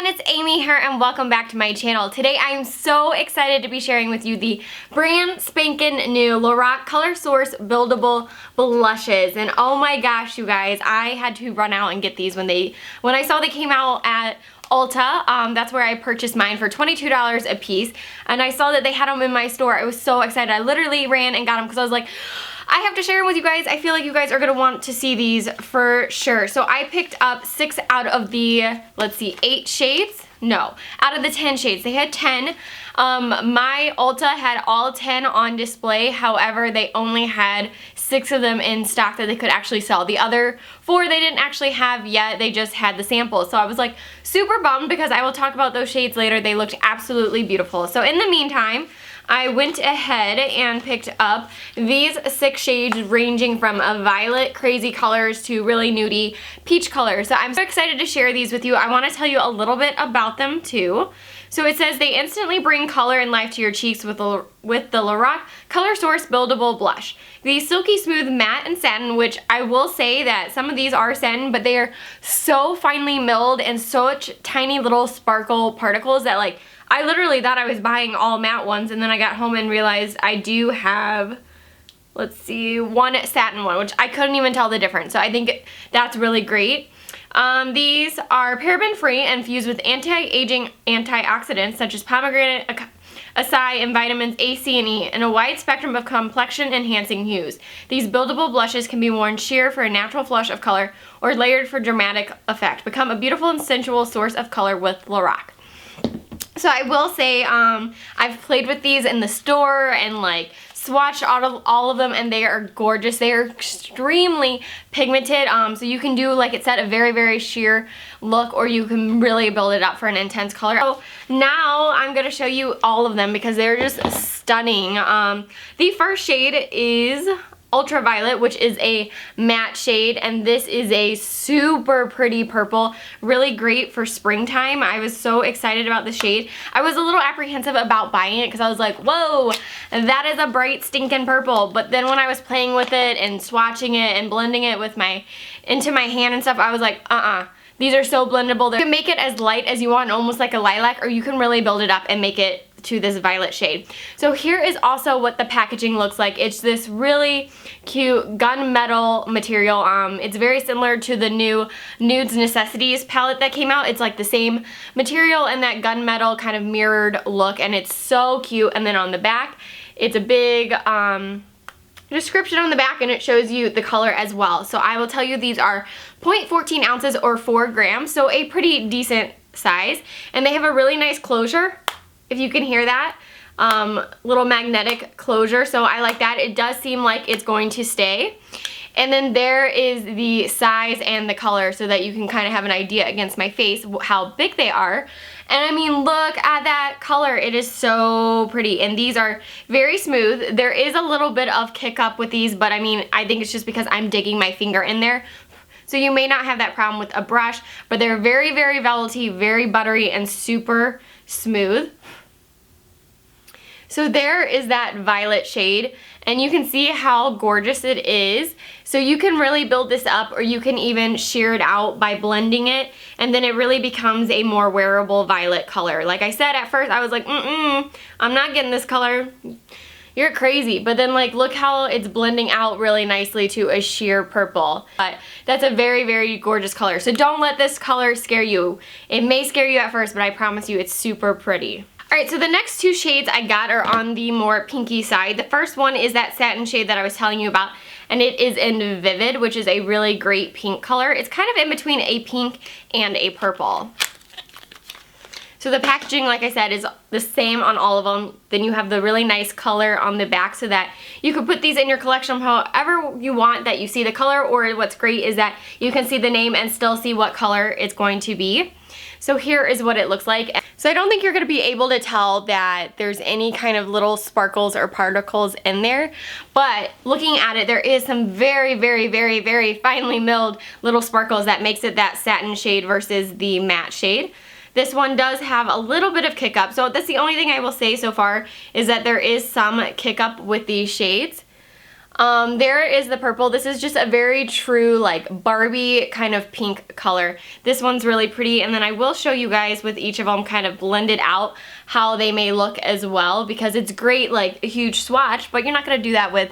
it's Amy here and welcome back to my channel. Today I am so excited to be sharing with you the brand spanking new Lorac Color Source Buildable Blushes. And oh my gosh, you guys, I had to run out and get these when I saw they came out at Ulta. That's where I purchased mine for $22 a piece, and I saw that they had them in my store. I was so excited. I literally ran and got them because I was like, I have to share them with you guys. I feel like you guys are going to want to see these for sure. So I picked up 6 out of the, let's see, 8 shades? No, out of the 10 shades. They had 10. My Ulta had all 10 on display. However, they only had 6 of them in stock that they could actually sell. The other 4 they didn't actually have yet. They just had the samples. So I was like super bummed because I will talk about those shades later. They looked absolutely beautiful. So in the meantime, I went ahead and picked up these 6 shades ranging from a violet crazy colors to really nudie peach colors. So I'm so excited to share these with you. I want to tell you a little bit about them too. So it says they instantly bring color and life to your cheeks with the Lorac Color Source Buildable Blush. The silky smooth matte and satin, which I will say that some of these are satin, but they are so finely milled and such tiny little sparkle particles that like I literally thought I was buying all matte ones, and then I got home and realized I do have, let's see, one satin one, which I couldn't even tell the difference. So I think that's really great. These are paraben free and fused with anti-aging antioxidants such as pomegranate, acai, and vitamins A, C, and E, and a wide spectrum of complexion enhancing hues. These buildable blushes can be worn sheer for a natural flush of color or layered for dramatic effect. Become a beautiful and sensual source of color with Lorac. So I will say, I've played with these in the store and like swatched all of them, and they are gorgeous. They are extremely pigmented, so you can do, like it said, a very, very sheer look, or you can really build it up for an intense color. So now I'm going to show you all of them because they're just stunning. The first shade is Ultraviolet, which is a matte shade, and this is a super pretty purple, really great for springtime. I was so excited about the shade. I was a little apprehensive about buying it because I was like, whoa, that is a bright stinking purple, but then when I was playing with it and swatching it and blending it with into my hand and stuff, I was like, these are so blendable. You can make it as light as you want, almost like a lilac, or you can really build it up and make it to this violet shade. So here is also what the packaging looks like. It's this really cute gunmetal material. It's very similar to the new Nudes Necessities palette that came out. It's like the same material and that gunmetal kind of mirrored look, and it's so cute. And then on the back, it's a big description on the back, and it shows you the color as well. So I will tell you these are 0.14 ounces or 4 grams, so a pretty decent size. And they have a really nice closure, if you can hear that. Little magnetic closure, so I like that. It does seem like it's going to stay. And then there is the size and the color so that you can kind of have an idea against my face how big they are. And I mean, look at that color. It is so pretty. And these are very smooth. There is a little bit of kick up with these, but I mean, I think it's just because I'm digging my finger in there. So you may not have that problem with a brush, but they're very, very velvety, very buttery, and super smooth. So there is that violet shade, and you can see how gorgeous it is. So you can really build this up, or you can even sheer it out by blending it, and then it really becomes a more wearable violet color. Like I said, at first I was like, I'm not getting this color. You're crazy. But then like, look how it's blending out really nicely to a sheer purple. But that's a very, very gorgeous color. So don't let this color scare you. It may scare you at first, but I promise you it's super pretty. Alright, so the next 2 shades I got are on the more pinky side. The first one is that satin shade that I was telling you about, and it is in Vivid, which is a really great pink color. It's kind of in between a pink and a purple. So the packaging, like I said, is the same on all of them. Then you have the really nice color on the back so that you can put these in your collection however you want that you see the color, or what's great is that you can see the name and still see what color it's going to be. So here is what it looks like. So I don't think you're going to be able to tell that there's any kind of little sparkles or particles in there, but looking at it, there is some very, very, very, very finely milled little sparkles that makes it that satin shade versus the matte shade. This one does have a little bit of kick up, so that's the only thing I will say so far is that there is some kick up with these shades. There is the purple. This is just a very true like Barbie kind of pink color. This one's really pretty, and then I will show you guys with each of them kind of blended out how they may look as well, because it's great like a huge swatch, but you're not gonna do that with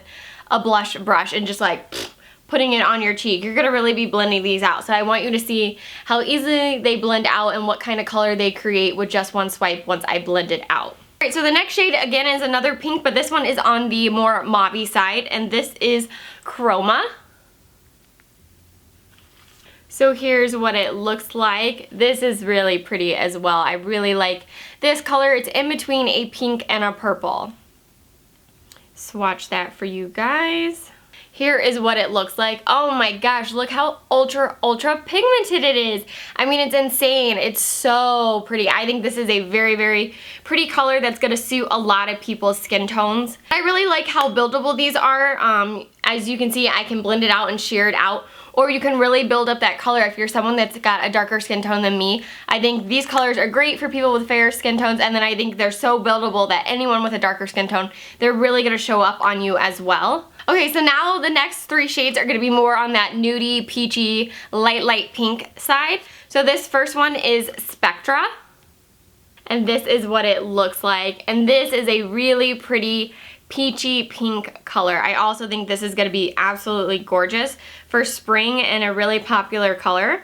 a blush brush and just like putting it on your cheek. You're gonna really be blending these out. So I want you to see how easily they blend out and what kind of color they create with just one swipe once I blend it out. Alright, so the next shade again is another pink, but this one is on the more mauve-y side, and this is Chroma. So here's what it looks like. This is really pretty as well. I really like this color. It's in between a pink and a purple. Swatch that for you guys. Here is what it looks like. Oh my gosh, look how ultra pigmented it is. I mean, it's insane. It's so pretty. I think this is a very pretty color that's gonna suit a lot of people's skin tones. I really like how buildable these are. As you can see, I can blend it out and sheer it out, or you can really build up that color if you're someone that's got a darker skin tone than me. I think these colors are great for people with fair skin tones, and then I think they're so buildable that anyone with a darker skin tone, they're really gonna show up on you as well. Okay, so now the next three shades are gonna be more on that nudie, peachy, light pink side. So this first one is Spectra, and this is what it looks like. And this is a really pretty peachy pink color. I also think this is gonna be absolutely gorgeous for spring and a really popular color.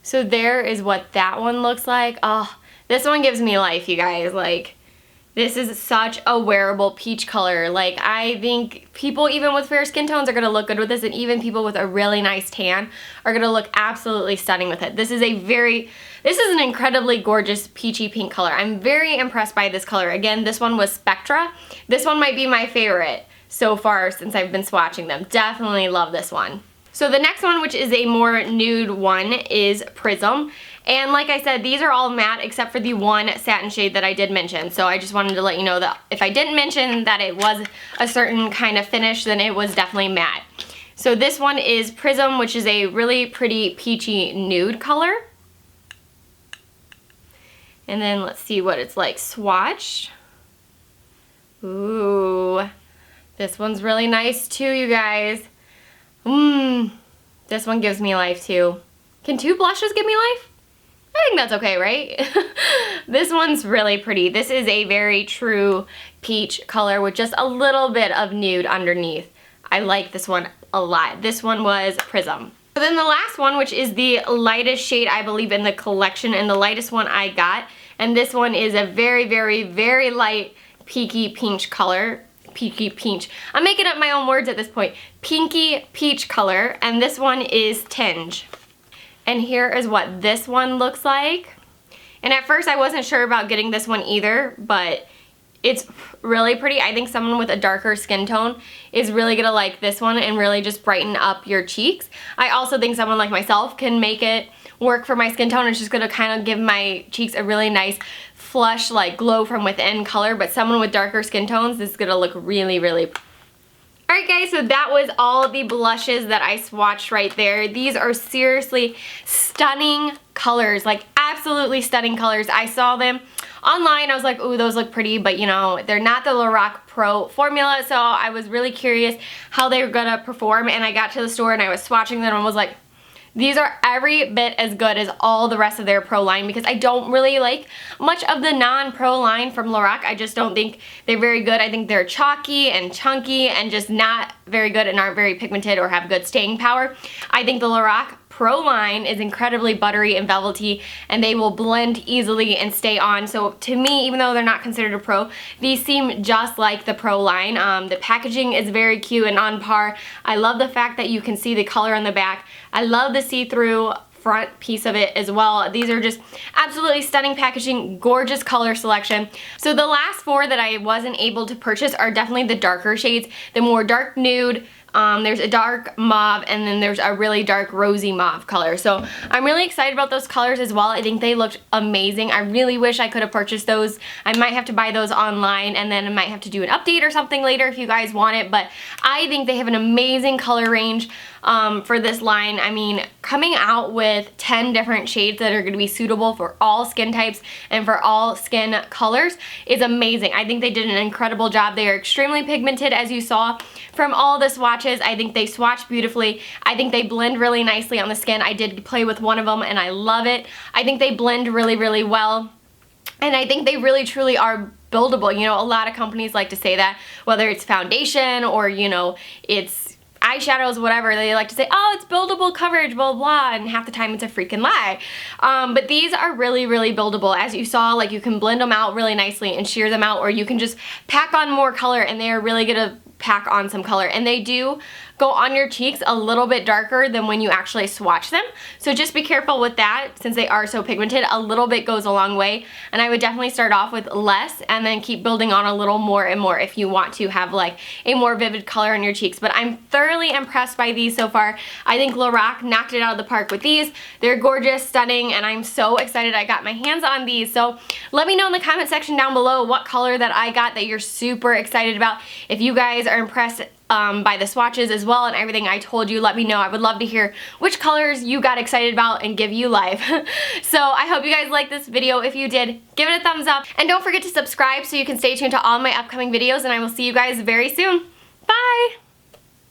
So there is what that one looks like. Oh, this one gives me life, you guys. Like, this is such a wearable peach color. Like, I think people even with fair skin tones are gonna look good with this, and even people with a really nice tan are gonna look absolutely stunning with it. This is an incredibly gorgeous peachy pink color. I'm very impressed by this color. Again, this one was Spectra. This one might be my favorite so far since I've been swatching them. Definitely love this one. So the next one, which is a more nude one, is Prism. And like I said, these are all matte except for the one satin shade that I did mention. So I just wanted to let you know that if I didn't mention that it was a certain kind of finish, then it was definitely matte. So this one is Prism, which is a really pretty peachy nude color. And then let's see what it's like swatched. Ooh, this one's really nice too, you guys. This one gives me life too. Can two blushes give me life? I think that's okay, right? This one's really pretty. This is a very true peach color with just a little bit of nude underneath. I like this one a lot. This one was Prism. So then the last one, which is the lightest shade I believe in the collection and the lightest one I got, and this one is a very light peaky peach color. Peaky peach. I'm making up my own words at this point. Pinky peach color, and this one is Tinge. And here is what this one looks like. And at first I wasn't sure about getting this one either, but it's really pretty. I think someone with a darker skin tone is really gonna like this one and really just brighten up your cheeks. I also think someone like myself can make it work for my skin tone. It's just gonna kind of give my cheeks a really nice flush, like glow from within color, but someone with darker skin tones, this is gonna look really Alright guys, so that was all the blushes that I swatched right there. These are seriously stunning colors, like absolutely stunning colors. I saw them online, I was like, ooh, those look pretty, but you know, they're not the Lorac Pro formula, so I was really curious how they were gonna perform, and I got to the store and I was swatching them and was like, these are every bit as good as all the rest of their Pro line, because I don't really like much of the non-Pro line from Lorac. I just don't think they're very good. I think they're chalky and chunky and just not very good and aren't very pigmented or have good staying power. I think the Lorac Pro line is incredibly buttery and velvety, and they will blend easily and stay on. So to me, even though they're not considered a Pro, these seem just like the Pro line. The packaging is very cute and on par. I love the fact that you can see the color on the back. I love the see-through front piece of it as well. These are just absolutely stunning packaging, gorgeous color selection. So the last four that I wasn't able to purchase are definitely the darker shades, the more dark nude, there's a dark mauve, and then there's a really dark rosy mauve color. So I'm really excited about those colors as well. I think they looked amazing. I really wish I could have purchased those. I might have to buy those online, and then I might have to do an update or something later if you guys want it, but I think they have an amazing color range. for this line. I mean, coming out with 10 different shades that are going to be suitable for all skin types and for all skin colors is amazing. I think they did an incredible job. They are extremely pigmented, as you saw from all the swatches. I think they swatch beautifully. I think they blend really nicely on the skin. I did play with one of them and I love it. I think they blend really, really well. And I think they really truly are buildable. You know, a lot of companies like to say that, whether it's foundation or, you know, it's eyeshadows, whatever, they like to say, oh, it's buildable coverage, blah, blah, and half the time it's a freaking lie. But these are really, really buildable. As you saw, like, you can blend them out really nicely and sheer them out, or you can just pack on more color, and they are really gonna pack on some color. And they do go on your cheeks a little bit darker than when you actually swatch them. So just be careful with that, since they are so pigmented. A little bit goes a long way, and I would definitely start off with less and then keep building on a little more and more if you want to have like a more vivid color on your cheeks. But I'm thoroughly impressed by these so far. I think Lorac knocked it out of the park with these. They're gorgeous, stunning, and I'm so excited I got my hands on these. So let me know in the comment section down below what color that I got that you're super excited about. If you guys are impressed by the swatches as well and everything I told you, let me know. I would love to hear which colors you got excited about and give you life. So I hope you guys liked this video. If you did, give it a thumbs up, and don't forget to subscribe so you can stay tuned to all my upcoming videos, and I will see you guys very soon. Bye!